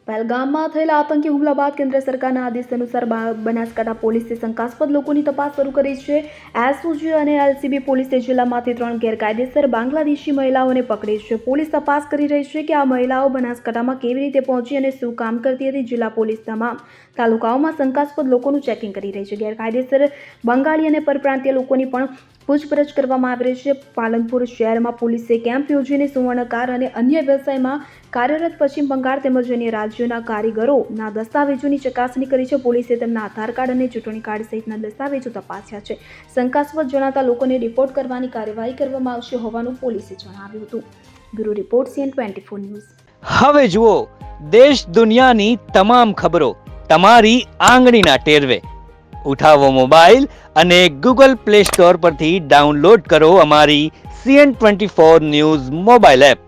પહેલગામમાં થયેલા આતંકી હુમલા બાદ કેન્દ્ર સરકારના આદેશ અનુસાર બનાસકાંઠા પોલીસે શંકાસ્પદ લોકોની તપાસ શરૂ કરી છે. એસઓજી અને એલસીબી પોલીસે જિલ્લામાંથી 3 ગેરકાયદેસર બાંગ્લાદેશી મહિલાઓને પકડી છે. પોલીસ તપાસ કરી રહી છે કે આ મહિલાઓ બનાસકાંઠામાં કેવી રીતે પહોંચી અને શું કામ કરતી હતી. જિલ્લા પોલીસ તમામ તાલુકાઓમાં શંકાસ્પદ લોકોનું ચેકિંગ કરી રહી છે. ગેરકાયદેસર બંગાળી અને પરપ્રાંતીય લોકોની પણ પૂછપરછ કરવામાં આવી રહી છે. પાલનપુર શહેરમાં પોલીસે કેમ્પ યોજીને સુવર્ણકાર અને અન્ય વ્યવસાયમાં કાર્યરત પશ્ચિમ બંગાળ તેમજ અન્ય રાજ્યોના કારીગરોના દસ્તાવેજોની ચકાસણી કરી છે. પોલીસે તેમના આધાર કાર્ડ અને ચૂંટણી કાર્ડ સહિતના દસ્તાવેજો તપાસ્યા છે. શંકાસ્પદ જણાતા લોકોને રિપોર્ટ કરવાની કાર્યવાહી કરવામાં આવશે હોવાનું પોલીસે જણાવ્યું હતું. Bureau report CN24 news. હવે જુઓ દેશ દુનિયાની તમામ ખબરો તમારી આંગળીના ટેરવે. ઉઠાવો મોબાઈલ અને Google Play Store પરથી ડાઉનલોડ કરો અમારી CN24 ન્યૂઝ મોબાઈલ એપ.